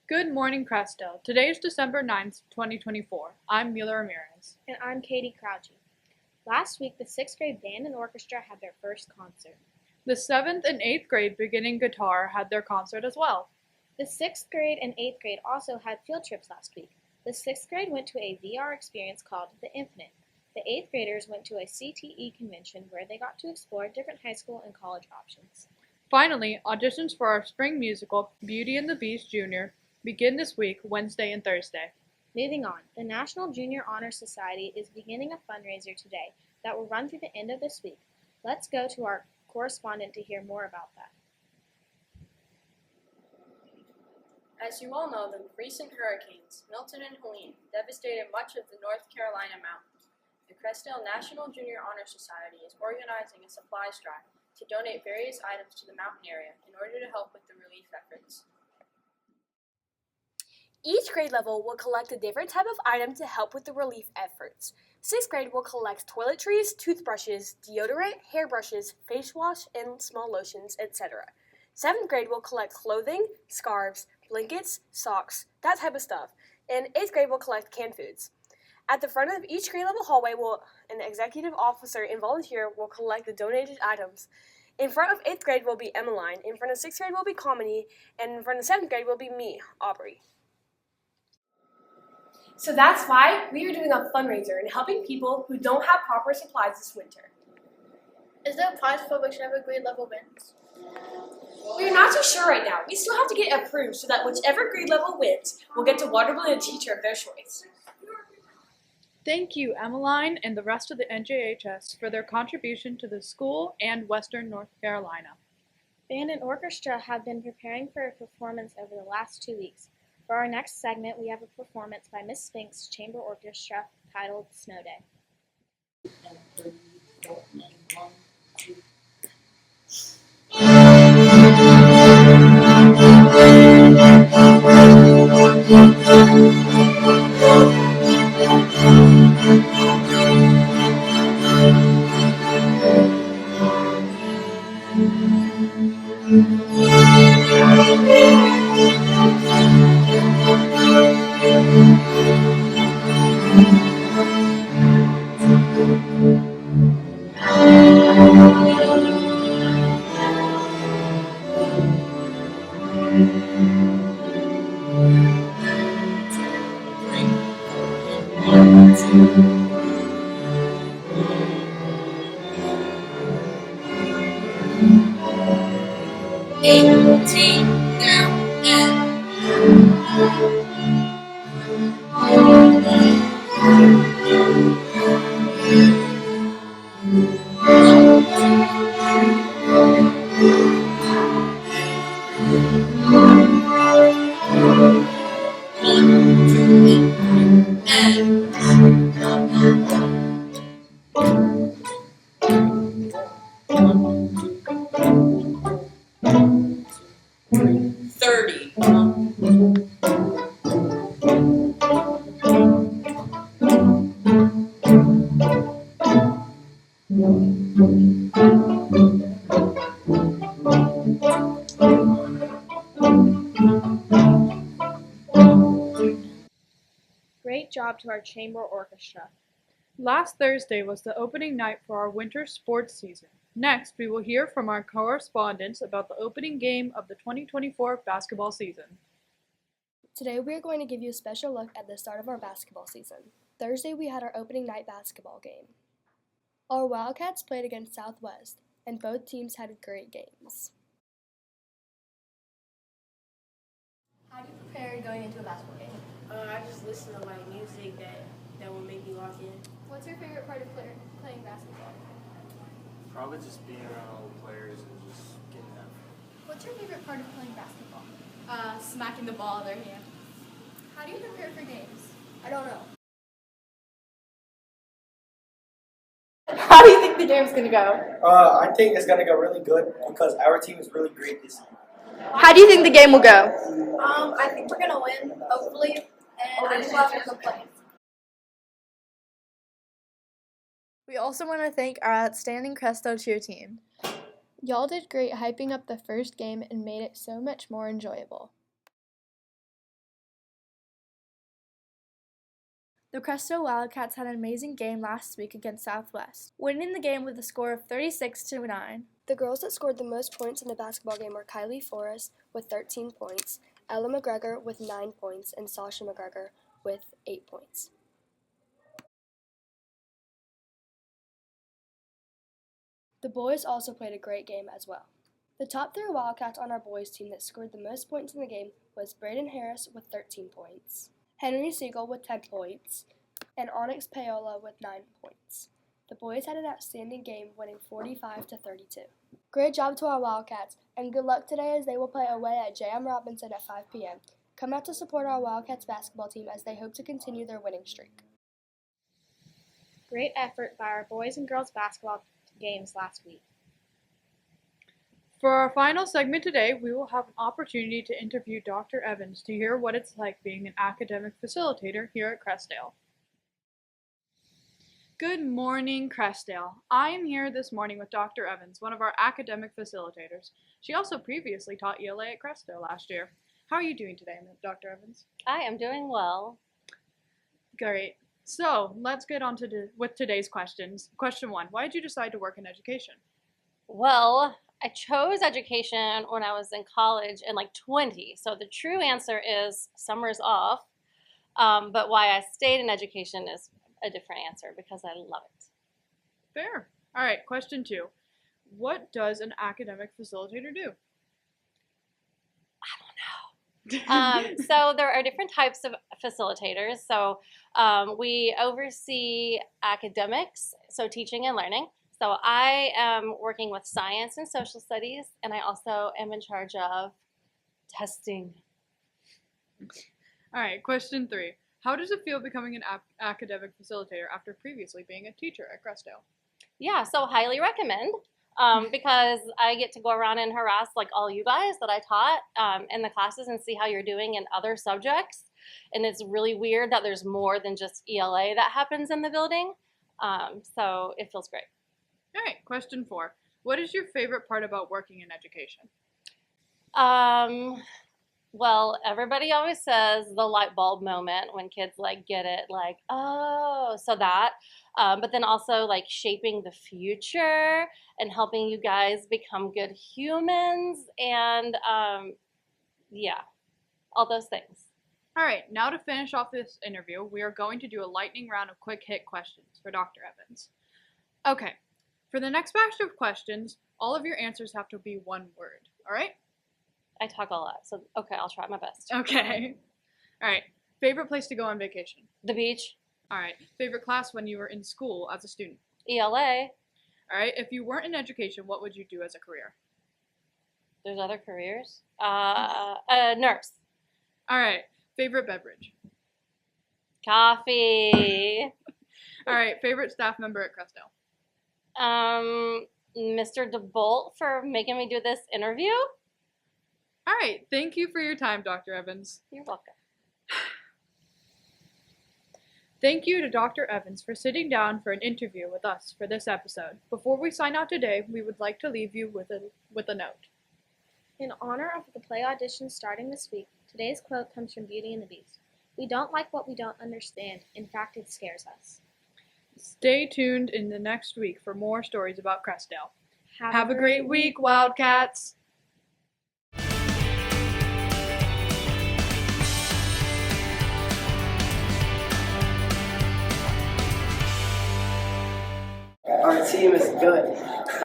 Good morning, Crestel. Today is December 9th, 2024. I'm Mila Ramirez. And I'm Katie Crouchy. Last week, the 6th grade band and orchestra had their first concert. The 7th and 8th grade beginning guitar had their concert as well. The 6th grade and 8th grade also had field trips last week. The 6th grade went to a VR experience called The Infinite. The 8th graders went to a CTE convention where they got to explore different high school and college options. Finally, auditions for our spring musical, Beauty and the Beast Jr., begin this week, Wednesday and Thursday. Moving on, the National Junior Honor Society is beginning a fundraiser today that will run through the end of this week. Let's go to our correspondent to hear more about that. As you all know, the recent hurricanes, Milton and Helene, devastated much of the North Carolina mountains. The Crestel National Junior Honor Society is organizing a supplies drive to donate various items to the mountain area in order to help with the relief efforts. Each grade level will collect a different type of item to help with the relief efforts. 6th grade will collect toiletries, toothbrushes, deodorant, hairbrushes, face wash, and small lotions, etc. 7th grade will collect clothing, scarves, blankets, socks, that type of stuff. And 8th grade will collect canned foods. At the front of each grade level hallway, an executive officer and volunteer will collect the donated items. In front of 8th grade will be Emmeline, in front of 6th grade will be Comedy, and in front of 7th grade will be me, Aubrey. So that's why we are doing a fundraiser and helping people who don't have proper supplies this winter. Is there a prize for whichever grade level wins? We're not too sure right now. We still have to get approved so that whichever grade level wins will get to water balloon a teacher of their choice. Thank you, Emmeline and the rest of the NJHS for their contribution to the school and Western North Carolina. Band and orchestra have been preparing for a performance over the last 2 weeks. For our next segment, we have a performance by Miss Spinks Chamber Orchestra titled Snow Day. Great job to our chamber orchestra. Last Thursday was the opening night for our winter sports season. Next, we will hear from our correspondents about the opening game of the 2024 basketball season. Today we are going to give you a special look at the start of our basketball season. Thursday we had our opening night basketball game. Our Wildcats played against Southwest, and both teams had great games. How do you prepare going into a basketball game? I just listen to like music that will make me lock in. What's your favorite part of playing basketball? Probably just being around old players and just getting that. What's your favorite part of playing basketball? Smacking the ball out of their hand. How do you prepare for games? I don't know. How do you think the game's gonna go? I think it's going to go really good because our team is really great this year. How do you think the game will go? I think we're gonna win, hopefully, and I just love some plays. We also want to thank our outstanding Crestel cheer team. Y'all did great hyping up the first game and made it so much more enjoyable. The Crestone Wildcats had an amazing game last week against Southwest, winning the game with a score of 36-9. The girls that scored the most points in the basketball game were Kylie Forrest with 13 points, Ella McGregor with 9 points, and Sasha McGregor with 8 points. The boys also played a great game as well. The top 3 Wildcats on our boys team that scored the most points in the game was Braden Harris with 13 points, Henry Siegel with 10 points, and Onyx Paola with 9 points. The boys had an outstanding game, winning 45-32. Great job to our Wildcats, and good luck today as they will play away at J.M. Robinson at 5 p.m. Come out to support our Wildcats basketball team as they hope to continue their winning streak. Great effort by our boys and girls basketball games last week. For our final segment today, we will have an opportunity to interview Dr. Evans to hear what it's like being an academic facilitator here at Crestdale. Good morning, Crestdale. I am here this morning with Dr. Evans, one of our academic facilitators. She also previously taught ELA at Crestdale last year. How are you doing today, Dr. Evans? I am doing well. Great. So let's get on with today's questions. Question 1, why did you decide to work in education? Well, I chose education when I was in college in like 20. So the true answer is summers off. But why I stayed in education is a different answer because I love it. Fair. All right, question 2. What does an academic facilitator do? So there are different types of facilitators. So we oversee academics, so teaching and learning. So I am working with science and social studies, and I also am in charge of testing. All right, question 3. How does it feel becoming an academic facilitator after previously being a teacher at Crestdale? Yeah, so highly recommend. Because I get to go around and harass like all you guys that I taught in the classes and see how you're doing in other subjects. And it's really weird that there's more than just ELA that happens in the building. So it feels great. All right, question 4. What is your favorite part about working in education? Well, everybody always says the light bulb moment when kids like get it, like, oh, so that. But then also like shaping the future and helping you guys become good humans and yeah, all those things. All right, now to finish off this interview, we are going to do a lightning round of quick hit questions for Dr. Evans. Okay, for the next batch of questions, all of your answers have to be one word, all right? I talk a lot, so okay, I'll try my best. Okay. All right, favorite place to go on vacation? The beach. All right, favorite class when you were in school as a student? ELA. All right, if you weren't in education, what would you do as a career? There's other careers. A nurse. All right, favorite beverage? Coffee. All right, favorite staff member at Crestdale? Mr. DeBolt for making me do this interview. All right, thank you for your time, Dr. Evans. You're welcome. Thank you to Dr. Evans for sitting down for an interview with us for this episode. Before we sign out today, we would like to leave you with a note. In honor of the play audition starting this week, today's quote comes from Beauty and the Beast. We don't like what we don't understand. In fact, it scares us. Stay tuned in the next week for more stories about Crestdale. Have a great week, Wildcats! Our team is good.